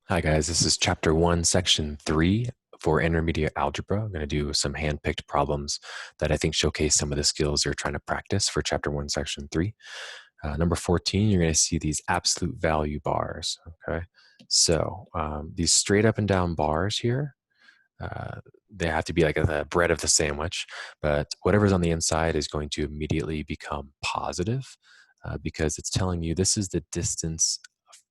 Hi guys, this is chapter 1, section 3 for intermediate algebra. I'm going to do some hand-picked problems that I think showcase some of the skills you're trying to practice for chapter 1, section 3. Number 14, you're going to see these absolute value bars, okay? So these straight up and down bars here, uh, they have to be like the bread of the sandwich, but whatever's on the inside is going to immediately become positive because it's telling you this is the distance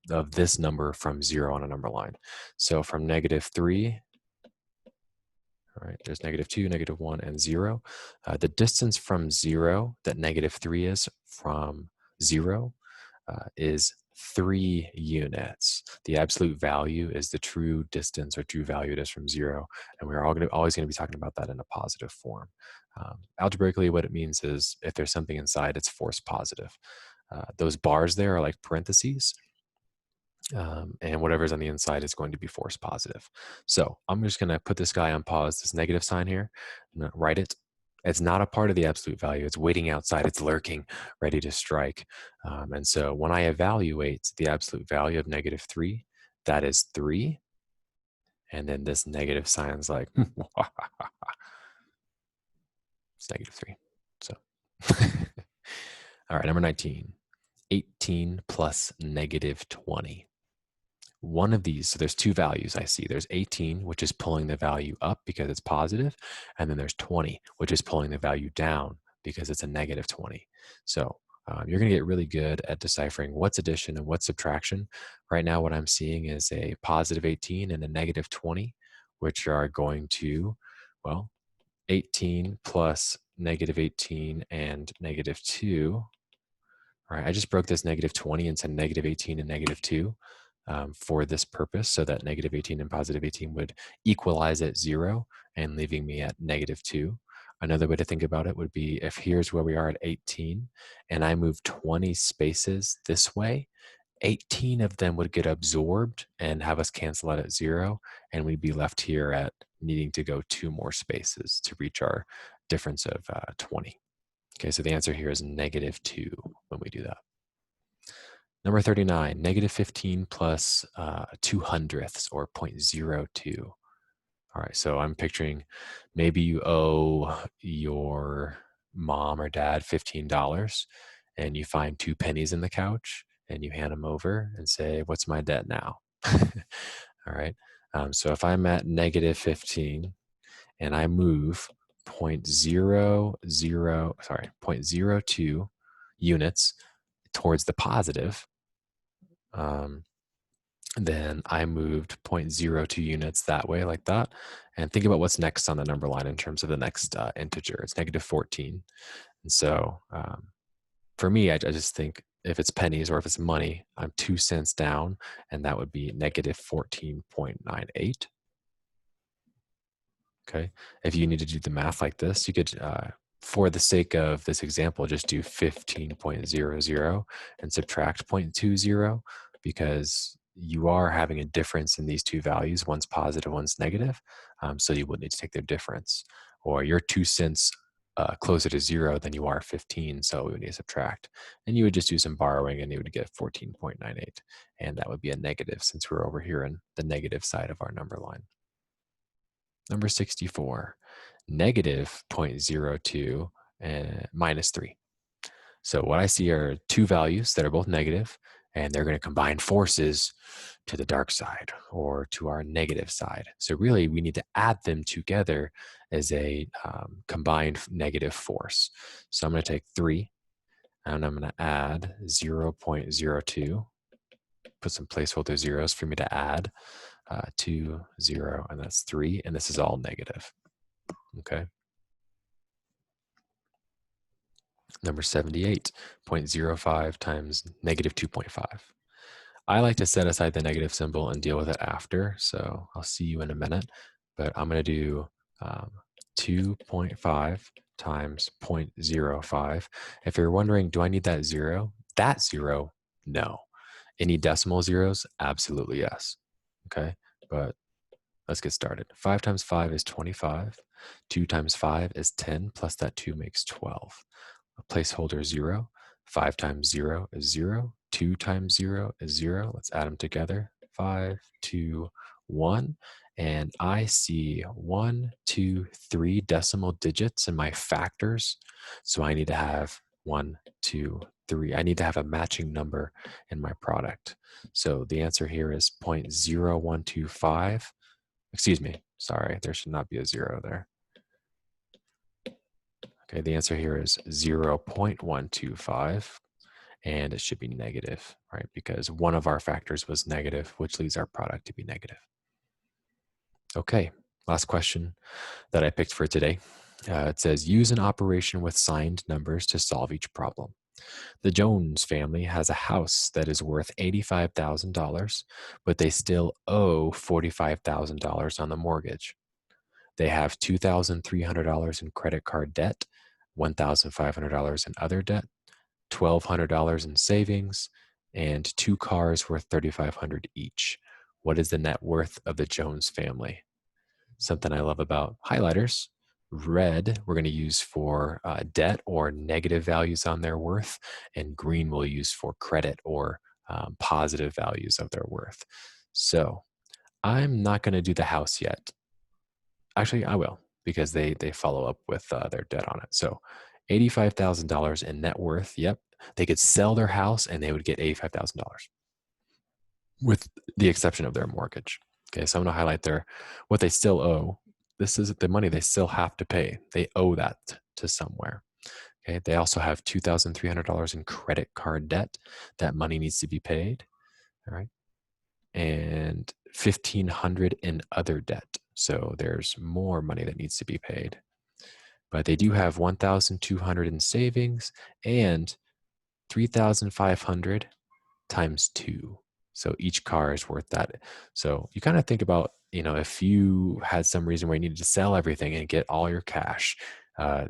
of this number from 0 on a number line. So from -3, all right, there's -2, -1, and 0. The distance from 0 that -3 is from 0 is 3 units. The absolute value is the true distance or true value it is from 0, and we're always going to be talking about that in a positive form. Algebraically, what it means is if there's something inside, it's force positive. Those bars there are like parentheses, and whatever's on the inside is going to be force positive. So I'm just going to put this guy on pause, this negative sign here, and write it. It's not a part of the absolute value. It's waiting outside. It's lurking, ready to strike. And so when I evaluate the absolute value of -3, that is 3. And then this negative sign's like, it's -3. So, all right, number 19, 18 plus -20. One of these, so there's two values I see. There's 18, which is pulling the value up because it's positive, and then there's 20, which is pulling the value down because it's a -20. So you're going to get really good at deciphering what's addition and what's subtraction. Right now, what I'm seeing is a positive 18 and a -20, which are going to, well, 18 plus -18 and -2. All right, I just broke this -20 into -18 and -2 for this purpose, so that -18 and positive 18 would equalize at 0 and leaving me at -2. Another way to think about it would be if here's where we are at 18 and I move 20 spaces this way, 18 of them would get absorbed and have us cancel out at 0, and we'd be left here at needing to go 2 more spaces to reach our difference of 20. Okay, so the answer here is -2 when we do that. Number 39, -15 plus 2/100ths or 0.02. All right, so I'm picturing maybe you owe your mom or dad $15 and you find 2 pennies in the couch and you hand them over and say, "What's my debt now?" All right, so if I'm at -15 and I move 0.02 units towards the positive, um, then I moved zero point zero 0.02 units that way, like that. And think about what's next on the number line in terms of the next integer. It's -14. And so for me, I just think if it's pennies or if it's money, I'm 2 cents down, and that would be -14.98. Okay. If you need to do the math like this, you could, for the sake of this example, just do 15.00 and subtract 0.20 because you are having a difference in these two values. One's positive, one's negative. So you would need to take their difference. Or you're 2 cents closer to 0 than you are 15, so we would need to subtract. And you would just do some borrowing and you would get 14.98. And that would be a negative since we're over here in the negative side of our number line. Number 64, -0.02 and -3. So what I see are two values that are both negative, and they're going to combine forces to the dark side or to our negative side. So really, we need to add them together as a combined negative force. So I'm going to take 3, and I'm going to add 0.02, put some placeholder zeros for me to add, 2, 0, and that's 3, and this is all negative. Okay. Number 78, 0.05 times -2.5. I like to set aside the negative symbol and deal with it after, so I'll see you in a minute. But I'm going to do 2.5 times 0.05. If you're wondering, do I need that 0? That 0, no. Any decimal zeros? Absolutely yes. Okay, but let's get started. 5 times 5 is 25. 2 times 5 is 10, plus that 2 makes 12. A placeholder 0. 5 times 0 is 0. 2 times 0 is 0. Let's add them together. 5, 2, 1. And I see 1, 2, 3 decimal digits in my factors. So I need to have 1, 2, 3. I need to have a matching number in my product. So the answer here is 0.0125. Excuse me. Sorry, there should not be a 0 there. Okay, the answer here is 0.125, and it should be negative, right? Because one of our factors was negative, which leads our product to be negative. Okay, last question that I picked for today. It says, use an operation with signed numbers to solve each problem. The Jones family has a house that is worth $85,000, but they still owe $45,000 on the mortgage. They have $2,300 in credit card debt, $1,500 in other debt, $1,200 in savings, and 2 cars worth $3,500 each. What is the net worth of the Jones family? Something I love about highlighters. Red, we're going to use for debt or negative values on their worth, and green we'll use for credit or positive values of their worth. So I'm not going to do the house yet. Actually, I will, because they follow up with their debt on it. So $85,000 in net worth. Yep. They could sell their house and they would get $85,000 with the exception of their mortgage. Okay. So I'm going to highlight what they still owe. This is the money they still have to pay. They owe that to somewhere. Okay. They also have $2,300 in credit card debt. That money needs to be paid. All right. And $1,500 in other debt. So there's more money that needs to be paid. But they do have $1,200 in savings and $3,500 times 2. So each car is worth that. So you kind of think about, if you had some reason where you needed to sell everything and get all your cash,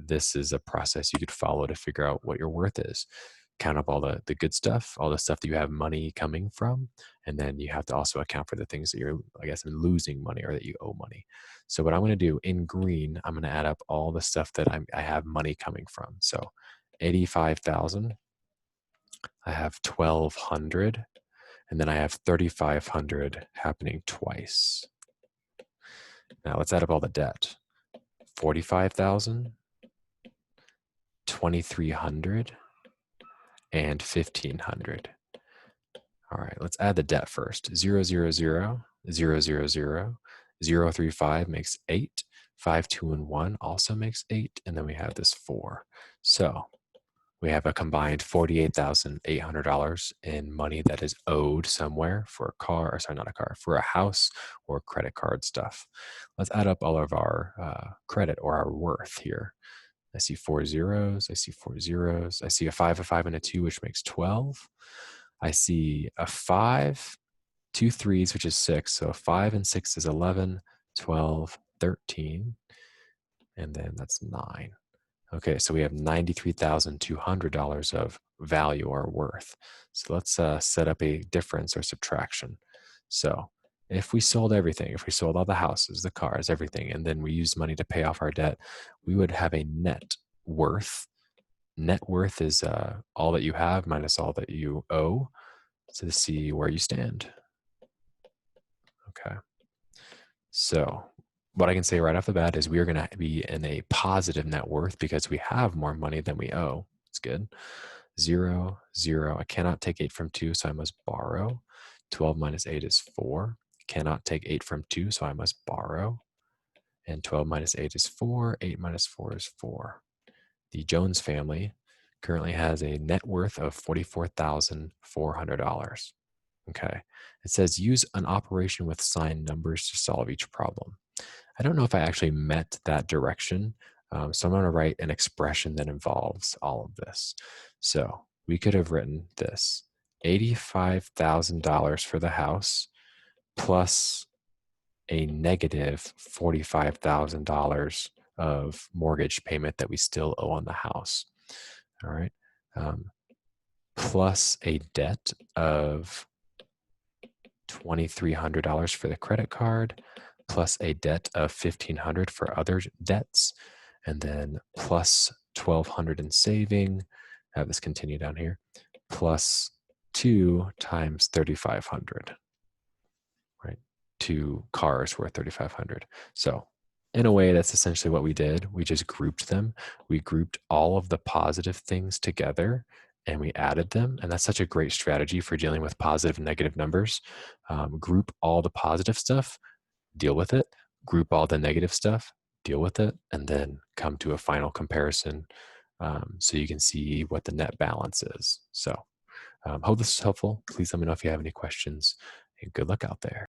this is a process you could follow to figure out what your worth is. Count up all the good stuff, all the stuff that you have money coming from, and then you have to also account for the things that you're, losing money or that you owe money. So what I'm going to do in green, I'm going to add up all the stuff that I have money coming from. So 85,000, I have 1,200, and then I have 3,500 happening twice. Now let's add up all the debt. 45,000, 2,300, and 1,500. All right, let's add the debt first. 0, 0, 0, 0, 0, 0, 0, 3, 5 makes 8. 5, 2, and 1 also makes 8. And then we have this 4. So we have a combined $48,800 in money that is owed somewhere for a car, for a house or credit card stuff. Let's add up all of our credit or our worth here. I see 4 zeros. I see 4 zeros. I see a 5, a 5, and a 2, which makes 12. I see a 5, 2 3s, which is 6. So 5 and 6 is 11, 12, 13. And then that's 9. Okay, so we have $93,200 of value or worth. So let's set up a difference or subtraction. So if we sold everything, if we sold all the houses, the cars, everything, and then we used money to pay off our debt, we would have a net worth. Net worth is all that you have minus all that you owe, so to see where you stand. Okay. So what I can say right off the bat is we are going to be in a positive net worth because we have more money than we owe. It's good. 0, 0. I cannot take 8 from 2, so I must borrow. 12 minus 8 is 4. Cannot take 8 from 2, so I must borrow. And 12 minus 8 is 4. 8 minus 4 is 4. The Jones family currently has a net worth of $44,400. Okay. It says use an operation with signed numbers to solve each problem. I don't know if I actually met that direction. So I'm going to write an expression that involves all of this. So we could have written this: $85,000 for the house plus a negative $45,000 of mortgage payment that we still owe on the house. All right. Plus a debt of $2,300 for the credit card, plus a debt of $1,500 for other debts, and then plus $1,200 in saving. Have this continue down here, plus 2 times $3,500. two cars worth 3,500. So in a way, that's essentially what we did. We just grouped them. We grouped all of the positive things together and we added them. And that's such a great strategy for dealing with positive and negative numbers. Group all the positive stuff, deal with it, group all the negative stuff, deal with it, and then come to a final comparison so you can see what the net balance is. So hope this is helpful. Please let me know if you have any questions, and good luck out there.